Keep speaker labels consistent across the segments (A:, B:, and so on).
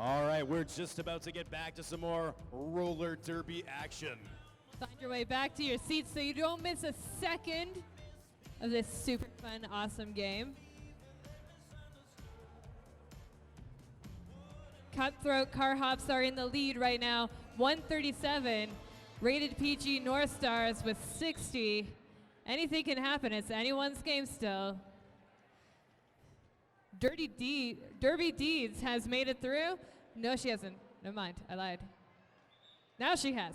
A: All right, we're just about to get back to some more roller derby action.
B: Find your way back to your seats so you don't miss a second of this super fun, awesome game. Cutthroat Car Hops are in the lead right now, 137. Rated PG North Stars with 60. Anything can happen. It's anyone's game still. Derby Deeds has made it through. No, she hasn't. Never mind. I lied. Now she has.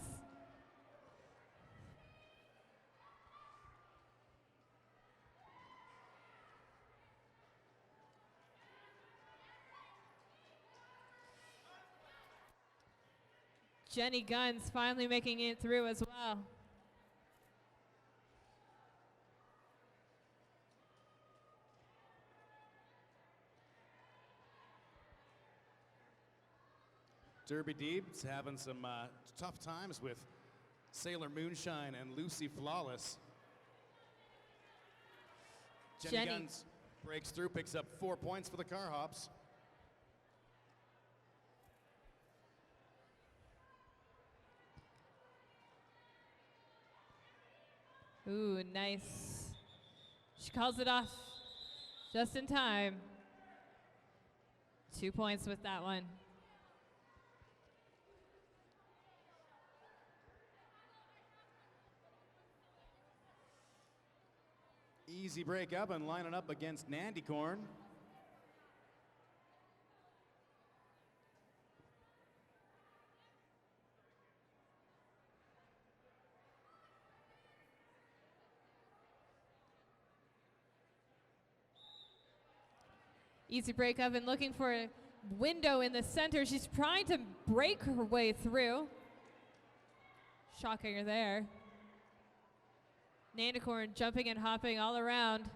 B: Jenny Guns finally making it through as well.
A: Derby Deeds having some tough times with Sailor Moonshine and Lucy Flawless. Jenny Guns breaks through, picks up 4 points for the Car Hops.
B: Ooh, nice. She calls it off just in time. 2 points with that one.
A: Easy break up and lining up against Nandicorn.
B: Easy break up and looking for a window in the center. She's trying to break her way through. Shocking her there. Nandicorn jumping and hopping all around.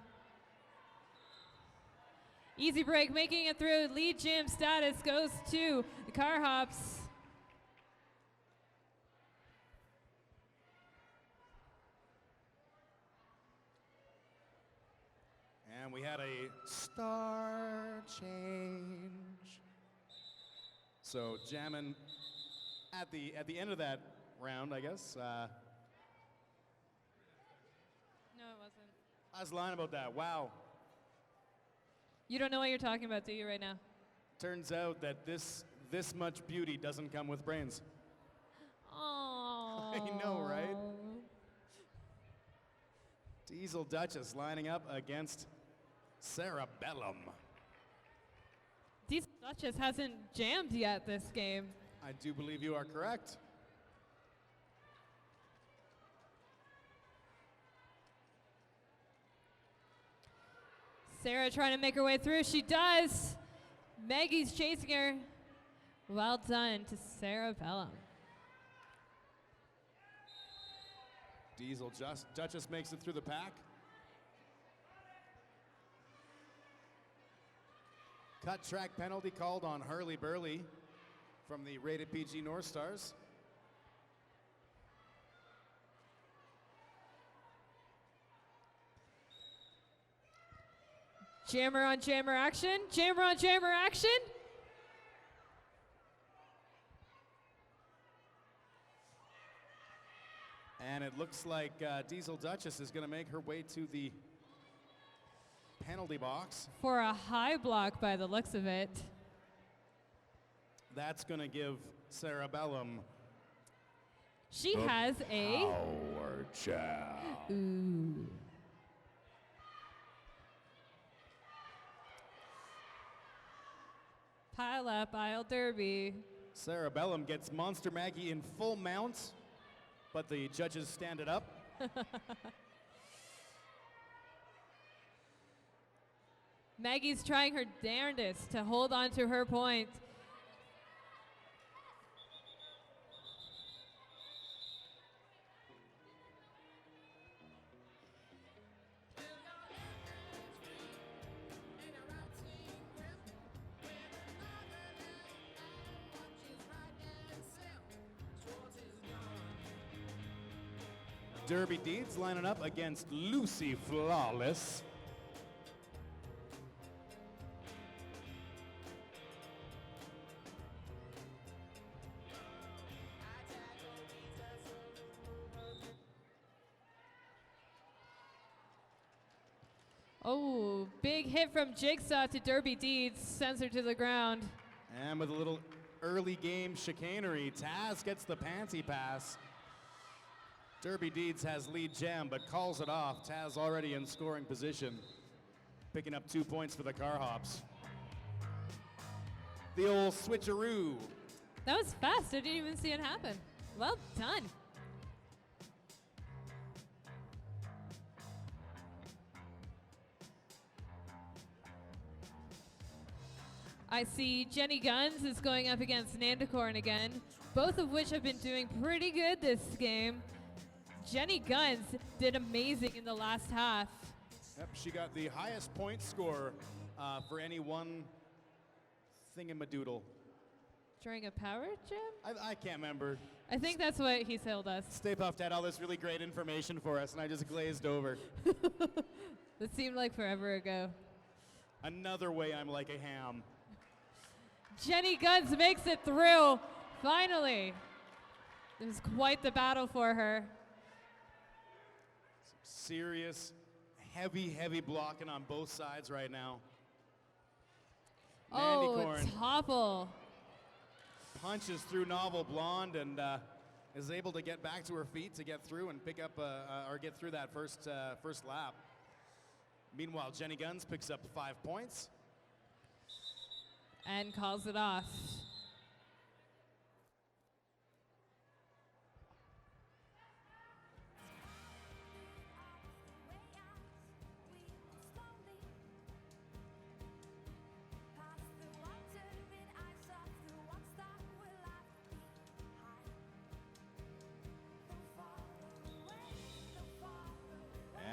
B: Easy break, making it through. Lead gym status goes to the Car Hops.
A: And we had a star change. So jamming at the end of that round, I guess.
B: No, it wasn't.
A: I was lying about that. Wow.
B: You don't know what you're talking about, do you, right now?
A: Turns out that this much beauty doesn't come with brains.
B: Oh.
A: I know, right? Diesel Duchess lining up against Sarah Bellum.
B: Diesel Duchess hasn't jammed yet this game.
A: I do believe you are correct.
B: Sarah trying to make her way through. She does. Maggie's chasing her. Well done to Sarah Bellum.
A: Diesel Duchess makes it through the pack. Cut track penalty called on Hurley Burley from the Rated PG North Stars.
B: Jammer on jammer action. Jammer on jammer action.
A: And it looks like Diesel Duchess is going to make her way to the penalty box.
B: For a high block by the looks of it.
A: That's going to give Sarah Bellum.
B: She has a
A: power chow.
B: Ooh. Pile up, aisle derby.
A: Sarah Bellum gets Monster Maggie in full mount, but the judges stand it up.
B: Maggie's trying her darndest to hold on to her point.
A: Derby Deeds lining up against Lucy Flawless.
B: Oh, big hit from Jigsaw to Derby Deeds, sends her to the ground.
A: And with a little early game chicanery, Taz gets the panty pass. Derby Deeds has lead gem, but calls it off. Taz already in scoring position, picking up 2 points for the Car Hops. The old switcheroo.
B: That was fast. I didn't even see it happen. Well done. I see Jenny Guns is going up against Nandakorn again, both of which have been doing pretty good this game. Jenny Guns did amazing in the last half.
A: Yep, she got the highest point score for any one thingamadoodle.
B: During a power jam?
A: I can't remember.
B: I think that's what he told us.
A: Stay Puft had all this really great information for us, and I just glazed over.
B: That seemed like forever ago.
A: Another way I'm like a ham.
B: Jenny Guns makes it through, finally. It was quite the battle for her.
A: Some serious, heavy blocking on both sides right now.
B: Oh,
A: Nandakorn
B: topple.
A: punches through Novel Blonde and is able to get back to her feet to get through and pick up or get through that first lap. Meanwhile, Jenny Guns picks up 5 points.
B: And calls it off.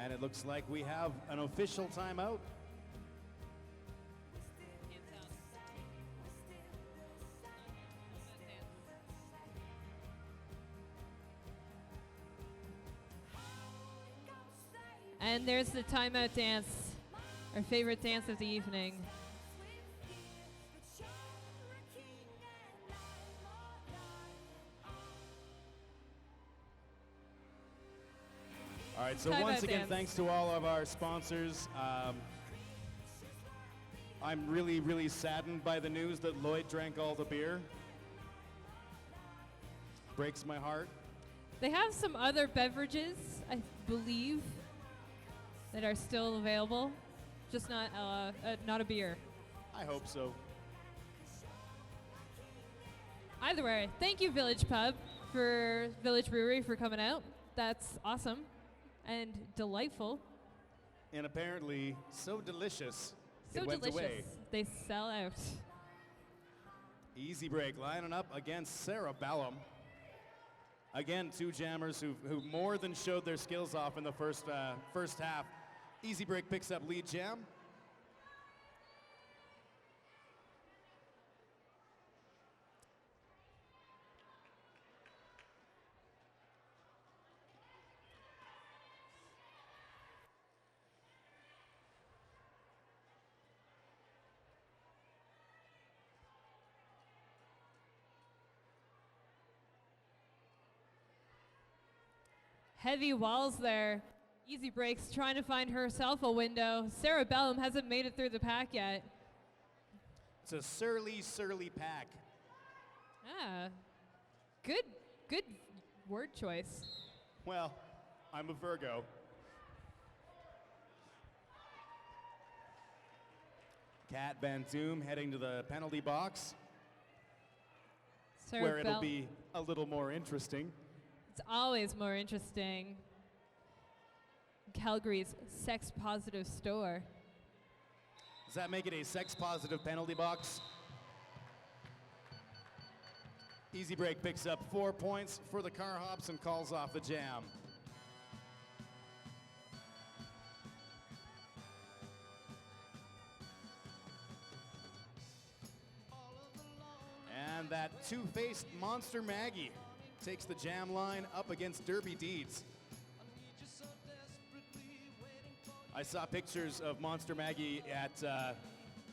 A: And it looks like we have an official timeout.
B: And there's the timeout dance, our favorite dance of the evening.
A: All right, so
B: Timeout
A: once again,
B: dance.
A: thanks to all of our sponsors. I'm really saddened by the news that Lloyd drank all the beer. Breaks my heart.
B: They have some other beverages, I believe, that are still available, just not a beer.
A: I hope so.
B: Either way, thank you Village Brewery for coming out. That's awesome and delightful.
A: And apparently so delicious,
B: So
A: it went
B: delicious.
A: away.
B: They sell out.
A: Easy Break lining up against Sarah Ballum. Again, two jammers who more than showed their skills off in the first half. Easy Break picks up lead jam.
B: Heavy walls there. Easy Breaks trying to find herself a window. Sarah Bellum hasn't made it through the pack yet.
A: It's a surly pack.
B: Ah, good word choice.
A: Well, I'm a Virgo. Kat Van Zoom heading to the penalty box,
B: Sarah
A: where it'll
B: Bell-
A: be a little more interesting.
B: It's always more interesting. Calgary's sex-positive store.
A: Does that make it a sex-positive penalty box? Easy Break picks up 4 points for the Car Hops and calls off the jam. And that two-faced Monster Maggie takes the jam line up against Derby Deeds. I saw pictures of Monster Maggie at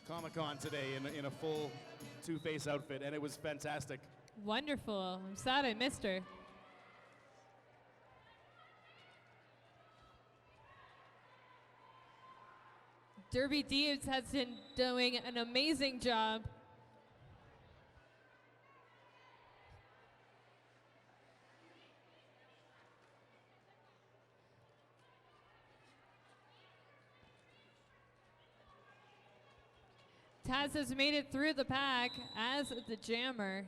A: Comic-Con today in a full two-face outfit, and it was fantastic.
B: Wonderful. I'm sad I missed her. Derby Deeves has been doing an amazing job. Taz has made it through the pack as the jammer.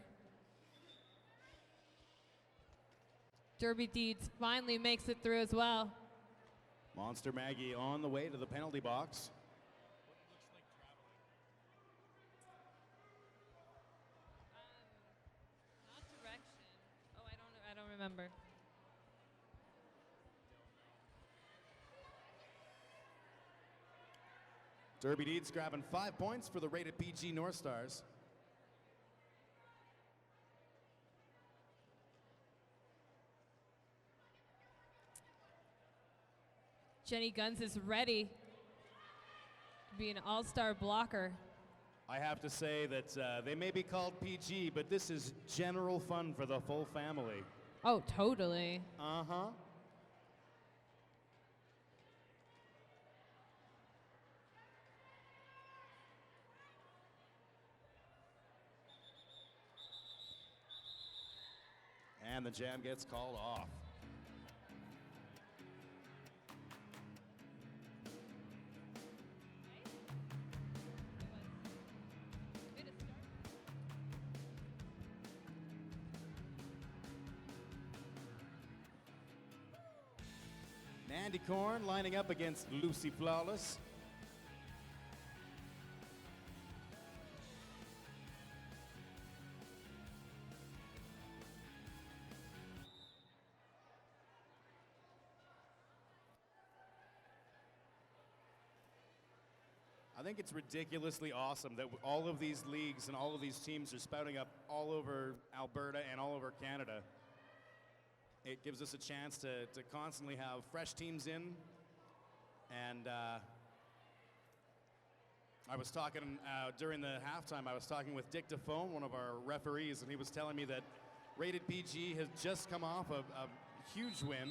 B: Derby Deeds finally makes it through as well.
A: Monster Maggie on the way to the penalty box.
B: Not direction. Oh, I don't remember.
A: Derby Deeds grabbing 5 points for the rated PG North Stars.
B: Jenny Guns is ready to be an all-star blocker.
A: I have to say that they may be called PG, but this is general fun for the full family.
B: Oh, totally.
A: Uh-huh. And the jam gets called off. Mandy Korn lining up against Lucy Flawless. I think it's ridiculously awesome that all of these leagues and all of these teams are spouting up all over Alberta and all over Canada. It gives us a chance to constantly have fresh teams in. And I was talking during the halftime, I was talking with Dick Defone, one of our referees, and he was telling me that Rated PG has just come off a huge win.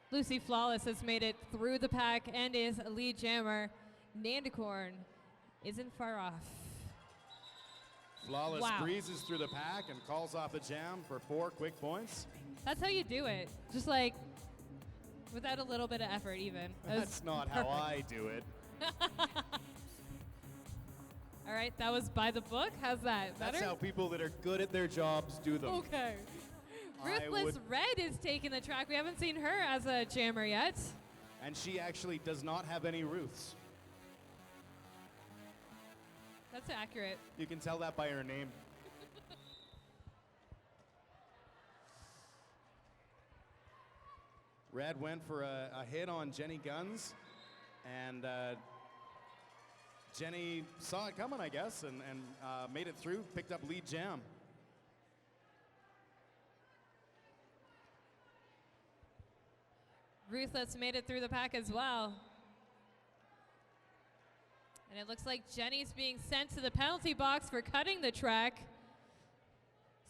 B: Lucy Flawless has made it through the pack and is a lead jammer. Nandicorn isn't far off.
A: Flawless
B: Wow.
A: breezes through the pack and calls off the jam for 4 quick points.
B: That's how you do it. Just like without a little bit of effort even. That was
A: That's not how I do it.
B: All right, that was by the book. How's that? Better?
A: That's how people that are good at their jobs do them.
B: Okay.
A: I
B: Ruthless
A: would-
B: Red is taking the track. We haven't seen her as a jammer yet.
A: And she actually does not have any Ruths.
B: That's accurate.
A: You can tell that by her name. Red went for a hit on Jenny Guns, and Jenny saw it coming, I guess, and made it through, picked up lead jam.
B: Ruthless made it through the pack as well. And it looks like Jenny's being sent to the penalty box for cutting the track.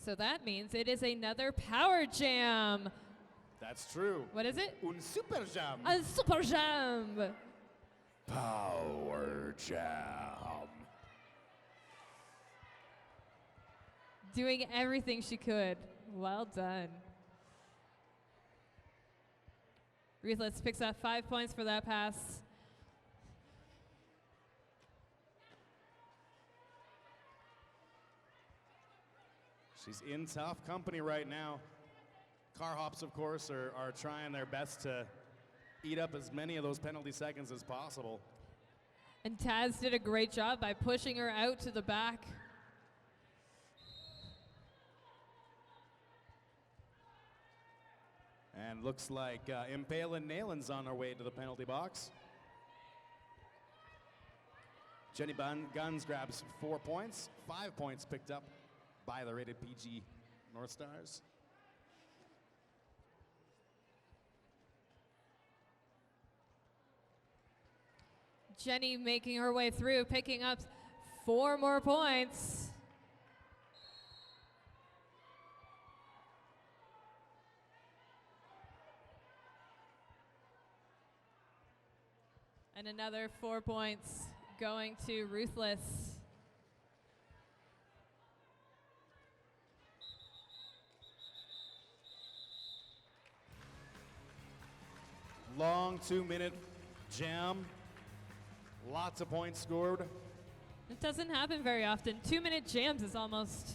B: So that means it is another power jam.
A: That's true.
B: What is it?
A: Un super jam.
B: A super jam.
A: Power jam.
B: Doing everything she could. Well done. Ruthless picks up 5 points for that pass.
A: She's in tough company right now. Car Hops, of course, are trying their best to eat up as many of those penalty seconds as possible.
B: And Taz did a great job by pushing her out to the back.
A: And looks like Impale and Nayland's on their way to the penalty box. Jenny Guns grabs 4 points, 5 points picked up by the rated PG North Stars.
B: Jenny making her way through, picking up 4 more points. And another 4 points going to Ruthless.
A: Long 2-minute jam. Lots of points scored.
B: It doesn't happen very often. 2-minute jams is almost.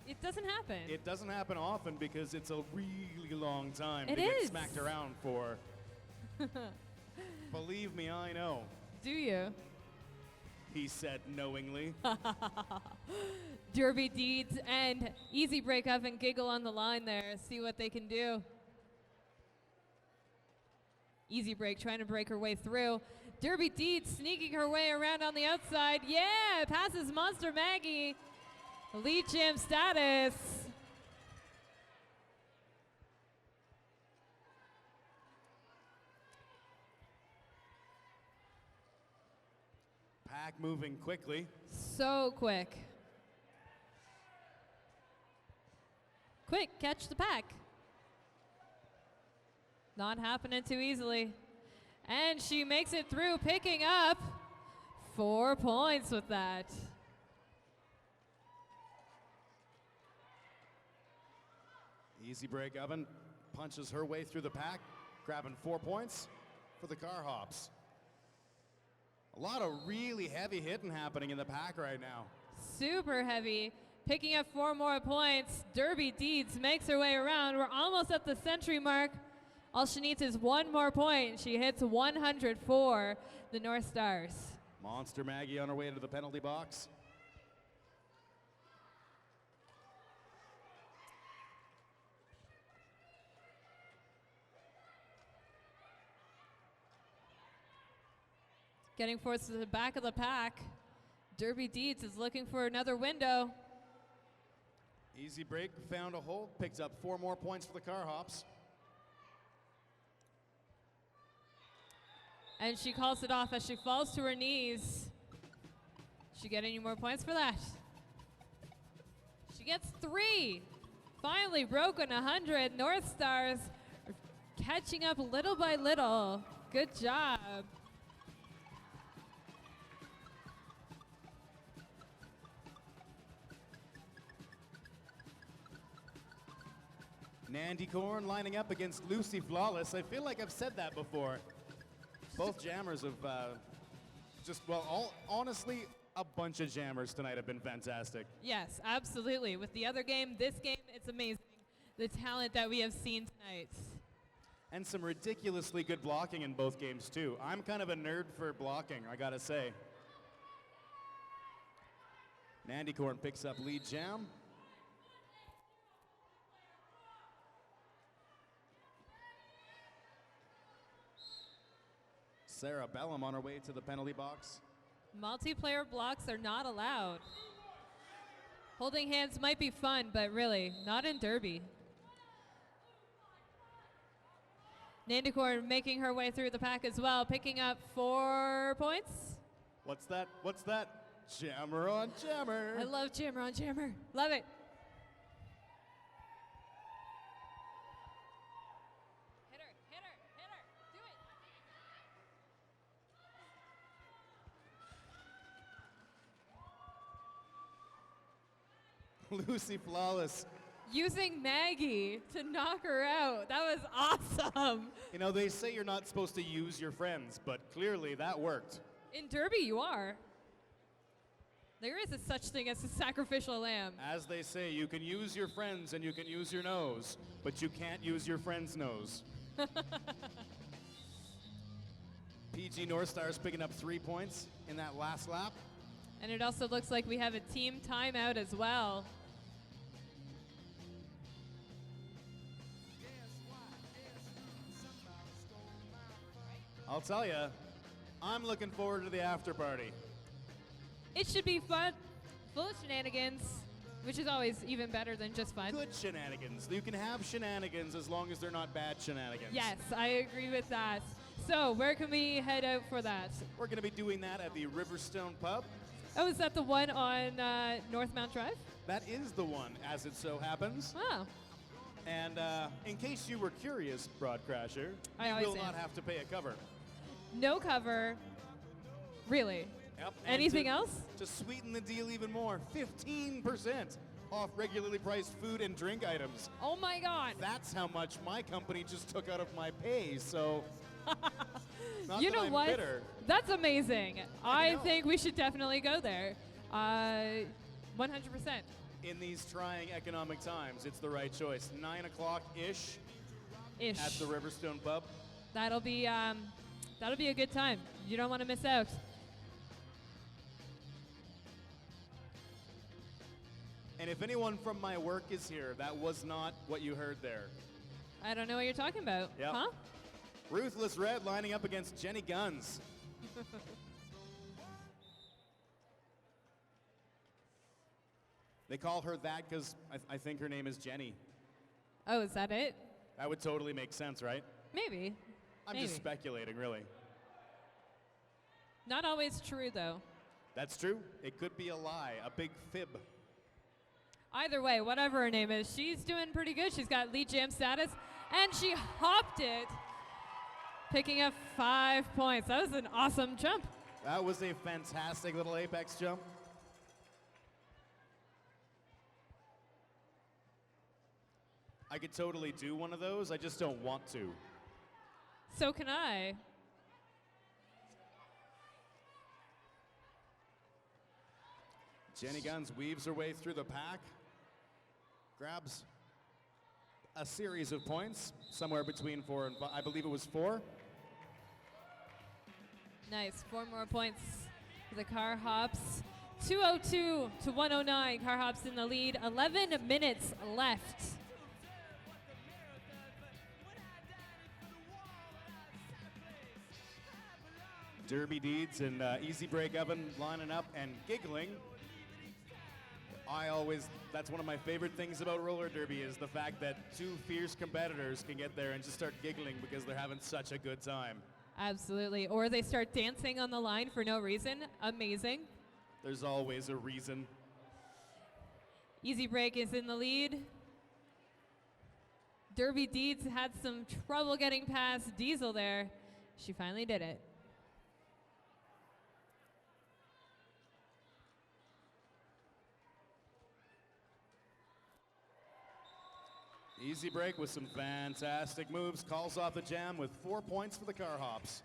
B: It doesn't happen.
A: It doesn't happen often because it's a really long time
B: It
A: to get
B: is.
A: smacked around for. Believe me, I know,
B: Do you?
A: he said knowingly.
B: Derby Deeds and Easy Break Up and Giggle on the line there. See what they can do. Easy Break trying to break her way through. Derby Deeds sneaking her way around on the outside. Yeah, passes Monster Maggie. Lead jam status.
A: Pack moving quickly.
B: So quick. Quick, catch the pack. Not happening too easily. And she makes it through, picking up 4 points with that.
A: Easy Break Oven punches her way through the pack, grabbing 4 points for the Car Hops. A lot of really heavy hitting happening in the pack right now.
B: Super heavy, picking up 4 more points. Derby Deeds makes her way around. We're almost at the century mark. All she needs is 1 more point. She hits 100 for the North Stars.
A: Monster Maggie on her way to the penalty box.
B: Getting forced to the back of the pack. Derby Deeds is looking for another window.
A: Easy Break found a hole, picks up 4 more points for the Car Hops.
B: And she calls it off as she falls to her knees. She get any more points for that? She gets 3. Finally broken 100. North Stars are catching up little by little. Good job.
A: Nandy Korn lining up against Lucy Flawless. I feel like I've said that before. Both jammers have honestly, a bunch of jammers tonight have been fantastic.
B: Yes, absolutely. With the other game, this game, it's amazing. The talent that we have seen tonight.
A: And some ridiculously good blocking in both games, too. I'm kind of a nerd for blocking, I gotta say. Nandy Korn picks up lead jam. Sarah Bellum on her way to the penalty box.
B: Multiplayer blocks are not allowed. Holding hands might be fun, but really, not in Derby. Nandicorn making her way through the pack as well, picking up 4 points.
A: What's that? What's that? Jammer on jammer.
B: I love jammer on jammer. Love it. Hit her, hit her, hit her. Do it.
A: Lucy Flawless.
B: Using Maggie to knock her out. That was awesome.
A: You know, they say you're not supposed to use your friends, but clearly that worked.
B: In Derby, you are. There is a such thing as a sacrificial lamb.
A: As they say, you can use your friends and you can use your nose, but you can't use your friend's nose. PG North Stars picking up 3 points in that last lap.
B: And it also looks like we have a team timeout as well.
A: I'll tell you, I'm looking forward to the after party.
B: It should be fun, full of shenanigans, which is always even better than just fun.
A: Good shenanigans. You can have shenanigans as long as they're not bad shenanigans.
B: Yes, I agree with that. So where can we head out for that?
A: We're going to be doing that at the Riverstone Pub.
B: Oh, is that the one on North Mount Drive?
A: That is the one, as it so happens.
B: Oh,
A: And in case you were curious, Broadcrasher,
B: I
A: you
B: always
A: will
B: am.
A: not have to pay a cover.
B: no cover. Really?
A: Yep. and
B: Anything
A: to-
B: else?
A: To sweeten Yep. and
B: Anything
A: to-
B: else?
A: To sweeten the deal even more, 15% off regularly priced food and drink items.
B: Oh my God.
A: That's how much my company just took out of my pay. So, not
B: You
A: that
B: know
A: I'm
B: what?
A: bitter.
B: That's amazing.
A: I
B: I
A: know.
B: think we should definitely go there. 100%.
A: In these trying economic times, it's the right choice. 9 o'clock ish
B: Ish.
A: at the Riverstone Pub.
B: That'll be a good time. You don't want to miss out.
A: And if anyone from my work is here, that was not what you heard there.
B: I don't know what you're talking about.
A: Yep.
B: Huh?
A: Ruthless Red lining up against Jenny Guns. They call her that because I think her name is Jenny.
B: Oh, is that it?
A: That would totally make sense, right?
B: Maybe.
A: I'm
B: Maybe.
A: just speculating, really.
B: Not always true, though.
A: That's true. It could be a lie, a big fib.
B: Either way, whatever her name is, she's doing pretty good. She's got lead jam status, and she hopped it, picking up 5 points. That was an awesome jump.
A: That was a fantastic little apex jump. I could totally do one of those. I just don't want to.
B: So can I.
A: Jenny Guns weaves her way through the pack, grabs a series of points, somewhere between 4 and 5. I believe it was 4.
B: Nice. 4 more points for the Car Hops. 202 to 109. Car Hops in the lead. 11 minutes left.
A: Derby Deeds and Easy Break Oven lining up and giggling. That's one of my favorite things about roller derby is the fact that two fierce competitors can get there and just start giggling because they're having such a good time.
B: Absolutely. Or they start dancing on the line for no reason. Amazing.
A: There's always a reason.
B: Easy Break is in the lead. Derby Deeds had some trouble getting past Diesel there. She finally did it.
A: Easy Break with some fantastic moves, calls off the jam with 4 points for the Car Hops.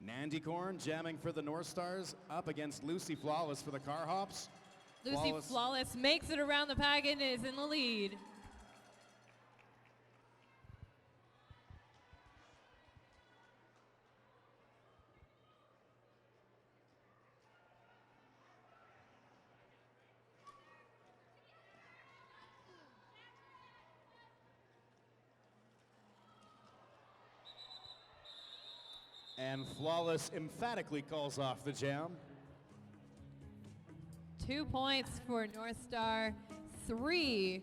A: Nandicorn jamming for the North Stars up against Lucy Flawless for the Car Hops.
B: Lucy Flawless makes it around the pack and is in the lead.
A: And Flawless emphatically calls off the jam.
B: 2 points for North Star, 3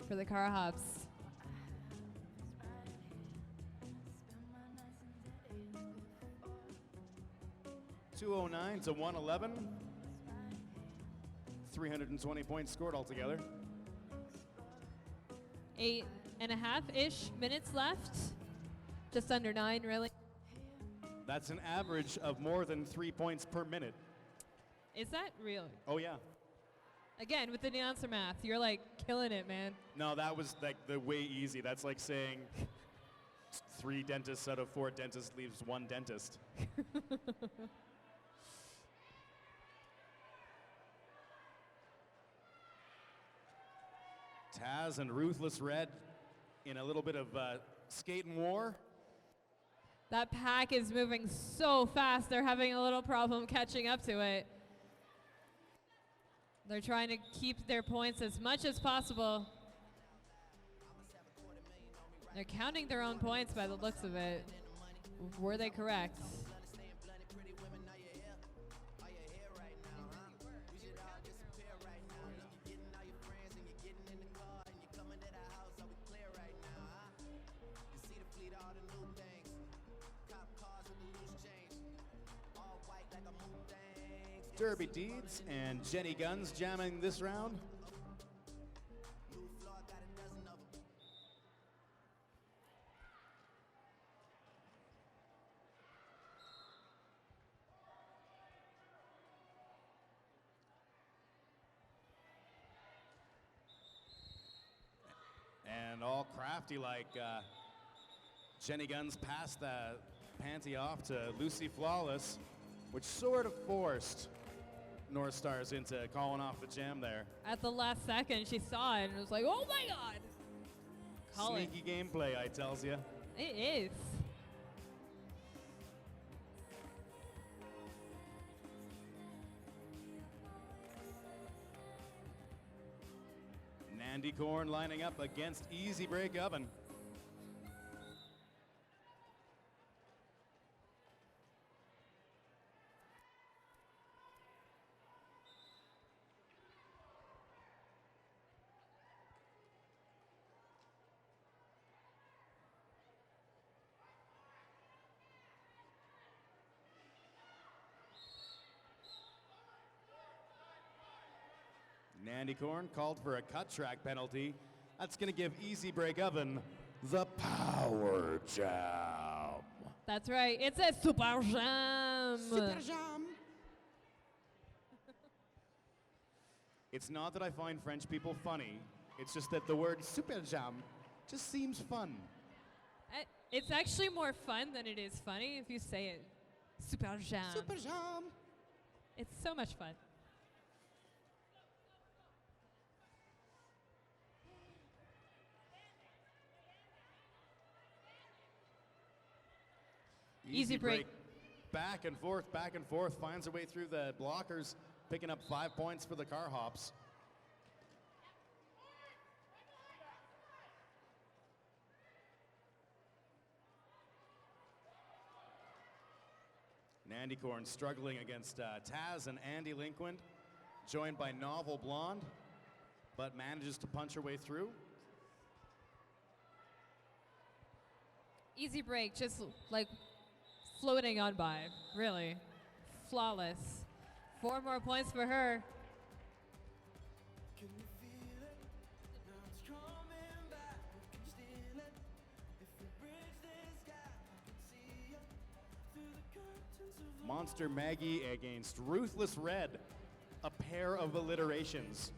B: for the Car Hops.
A: .209 to 111. 320 points scored altogether.
B: 8.5-ish minutes left. Just under 9, really.
A: That's an average of more than 3 points per minute.
B: Is that real?
A: Oh yeah.
B: Again, with the announcer math, you're like killing it, man.
A: No, that was like the way easy. That's like saying 3 dentists out of 4 dentists leaves 1 dentist. Taz and Ruthless Red in a little bit of skating war.
B: That pack is moving so fast, they're having a little problem catching up to it. They're trying to keep their points as much as possible. They're counting their own points by the looks of it. Were they correct?
A: Derby Deeds and Jenny Guns jamming this round. And all crafty like Jenny Guns passed the panty off to Lucy Flawless, which sort of forced North Stars into calling off the jam there.
B: At the last second, she saw it and was like, oh my God. Call it.
A: Sneaky gameplay, I tells you.
B: It is.
A: Nandicorn lining up against Easy Break Oven. Nandicorn called for a cut track penalty. That's going to give Easy Break Oven the power jam.
B: That's right. It's a super jam.
A: Super jam. It's not that I find French people funny. It's just that the word super jam just seems fun.
B: It's actually more fun than it is funny if you say it. Super jam.
A: Super jam.
B: It's so much fun. Easy break.
A: Back and forth, finds her way through the blockers, picking up 5 points for the car hops. Nandicorn struggling against Taz and Andy Linquint, joined by Novel Blonde, but manages to punch her way through.
B: Easy break, just like floating on by, really. Flawless. 4 more points for her.
A: Monster Maggie against Ruthless Red, a pair of alliterations.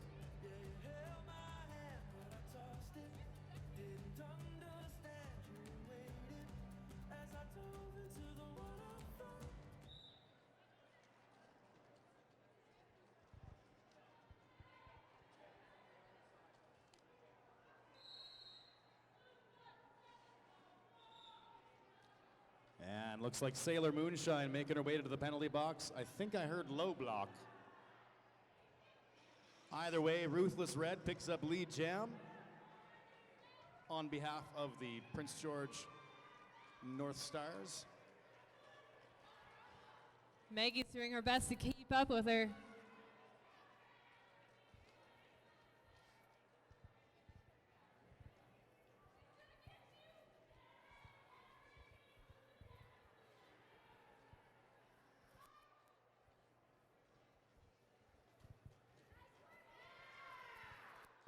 A: And looks like Sailor Moonshine making her way to the penalty box. I think I heard low block. Either way, Ruthless Red picks up lead jam on behalf of the Prince George North Stars.
B: Maggie's doing her best to keep up with her.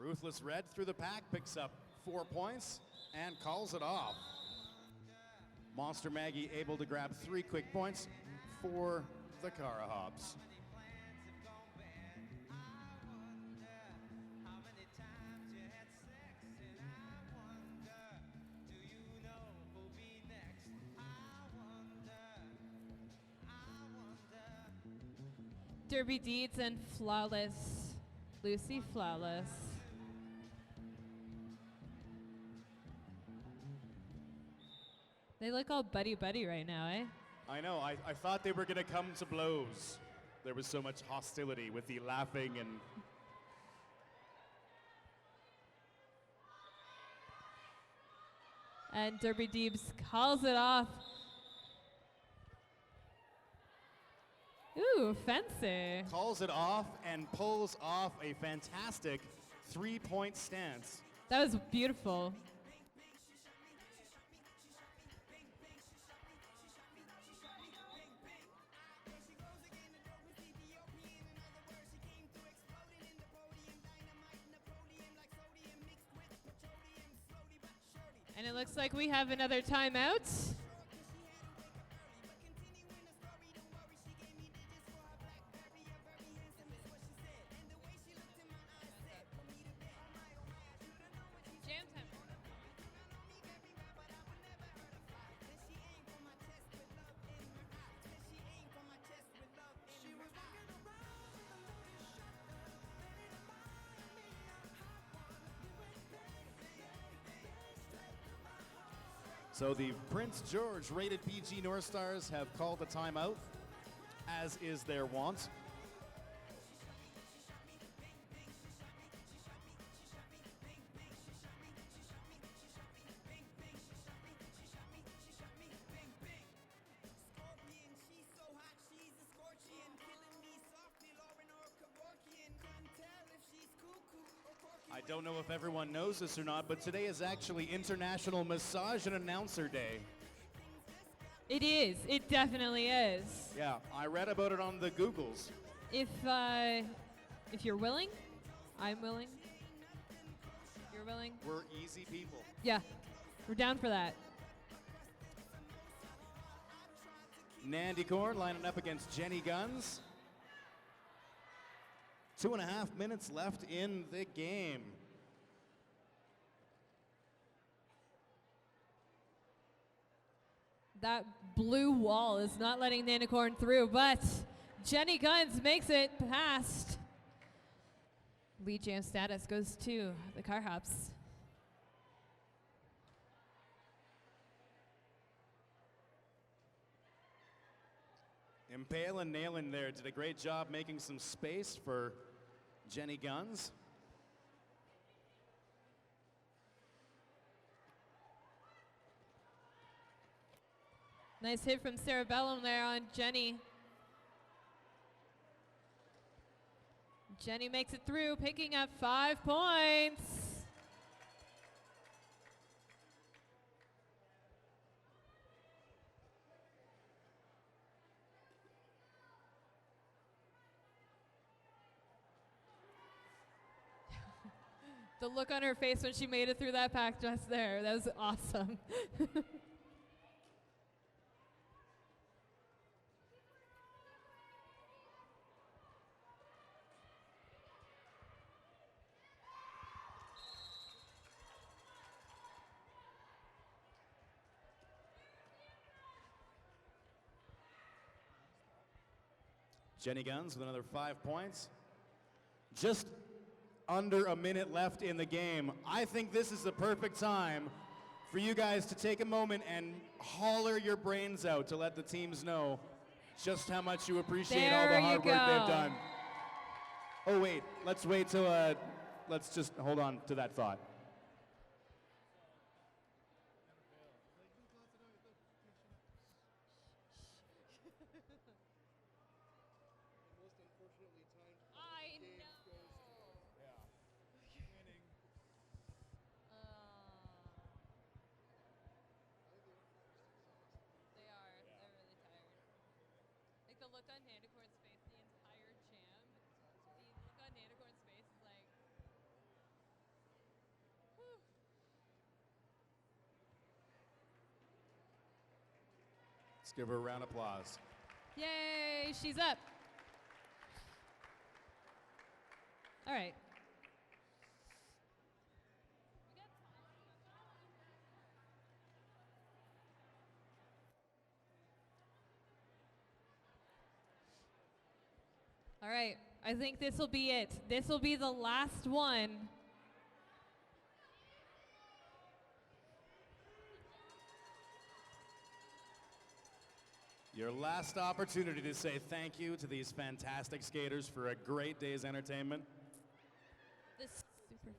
A: Ruthless Red through the pack picks up 4 points and calls it off. Monster Maggie able to grab 3 quick points for the Cara Hobbs.
B: Derby Deeds and Flawless. Lucy Flawless. They look all buddy-buddy right now, eh?
A: I know, I thought they were gonna come to blows. There was so much hostility with the laughing and...
B: And Derby Deebs calls it off. Ooh, fancy.
A: Calls it off and pulls off a fantastic 3-point stance.
B: That was beautiful. And it looks like we have another timeout. Jam time.
A: So the Prince George rated PG North Stars have called a timeout, as is their wont. I don't know if everyone knows this or not, but today is actually International Massage and Announcer Day.
B: It is. It definitely is.
A: Yeah, I read about it on the Googles.
B: If you're willing, I'm willing. You're willing?
A: We're easy people.
B: Yeah, we're down for that.
A: Nandy Korn lining up against Jenny Guns. 2.5 minutes left in the game.
B: That blue wall is not letting Nandicorn through, but Jenny Guns makes it past. Lead jam status goes to the Car Hops.
A: Impale and Nailing there did a great job making some space for Jenny Guns.
B: Nice hit from Cerebellum there on Jenny. Jenny makes it through, picking up 5 points. The look on her face when she made it through that pack just there, that was awesome.
A: Jenny Guns with another 5 points. Just under a minute left in the game. I think this is the perfect time for you guys to take a moment and holler your brains out to let the teams know just how much you appreciate all the
B: There
A: hard
B: you
A: work
B: go.
A: they've done. Oh wait, let's wait till, let's just hold on to that thought.
B: I know. They are. They're really tired. Like the look on Nandicorn's face the entire jam. The look on Nandicorn's face is like, whew.
A: Let's give her a round of applause.
B: Yay, she's up. All right. All right, I think this will be it. This will be the last one.
A: Your last opportunity to say thank you to these fantastic skaters for a great day's entertainment.
B: This super.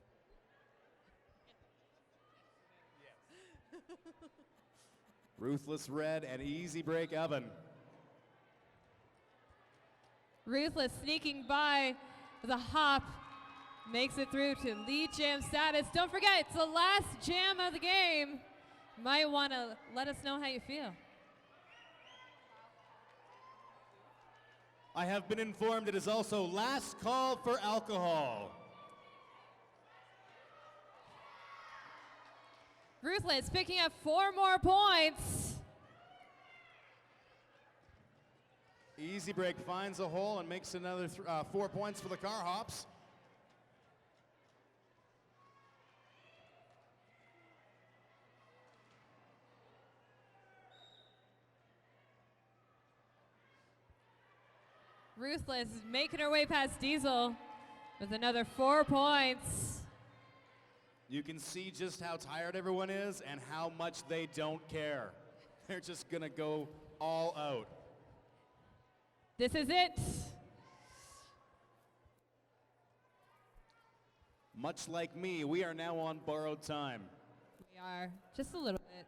A: Ruthless Red and Easy Break Oven.
B: Ruthless sneaking by with a hop. Makes it through to lead jam status. Don't forget, it's the last jam of the game. Might want to let us know how you feel.
A: I have been informed it is also last call for alcohol.
B: Ruthless picking up 4 more points.
A: Easy Break finds a hole and makes another 4 points for the Car Hops.
B: Ruthless is making her way past Diesel with another 4 points.
A: You can see just how tired everyone is and how much they don't care. They're just gonna go all out.
B: This is it.
A: Much like me, we are now on borrowed time.
B: We are, just a little bit.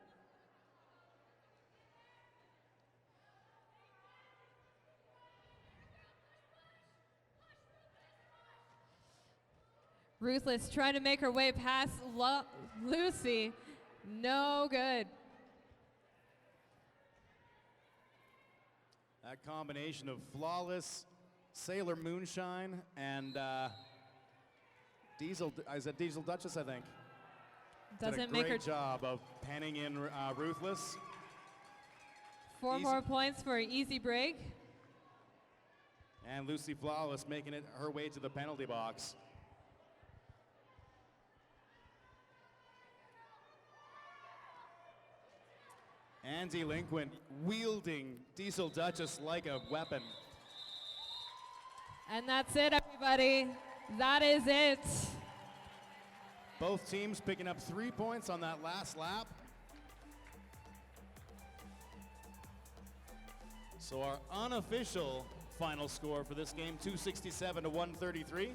B: Ruthless trying to make her way past Lucy. No good.
A: That combination of flawless Sailor Moonshine and Diesel, is that Diesel Duchess, I think? Did a
B: Doesn't make her.
A: great job of penning in Ruthless.
B: 4
A: Easy.
B: more points for an easy break.
A: And Lucy Flawless making it her way to the penalty box. And Delinquent wielding Diesel Duchess like a weapon.
B: And that's it, everybody. That is it.
A: Both teams picking up 3 points on that last lap. So our unofficial final score for this game, 267 to 133.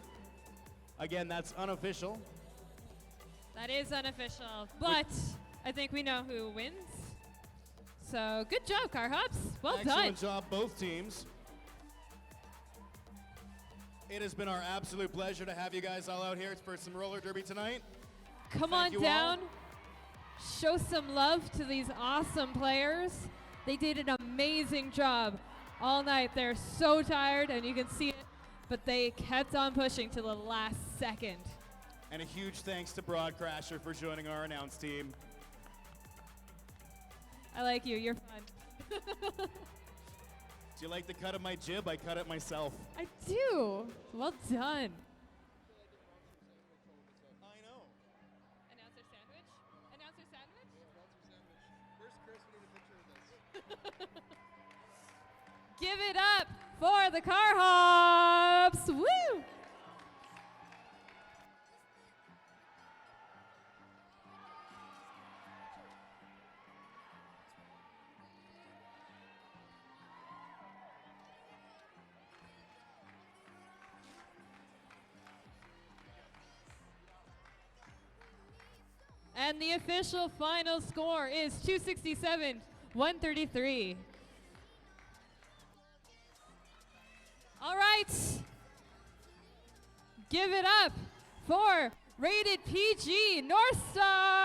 A: Again, that's unofficial.
B: That is unofficial, but I think we know who wins. So good job, Car Hops. Well done.
A: Excellent job, both teams. It has been our absolute pleasure to have you guys all out here for some roller derby tonight.
B: Come
A: Thank you
B: on down.
A: all.
B: Show some love to these awesome players. They did an amazing job all night. They're so tired, and you can see it, but they kept on pushing to the last second.
A: And a huge thanks to Broadcrasher for joining our announce team.
B: I like you. You're fun.
A: Do you like the cut of my jib? I cut it myself.
B: I do. Well done.
A: I know.
B: Announcer sandwich? Announcer sandwich?
C: Where's Chris? We need a picture of this.
B: Give it up for the Car Hops. Woo! And the official final score is 267-133. All right. Give it up for Rated PG North Star.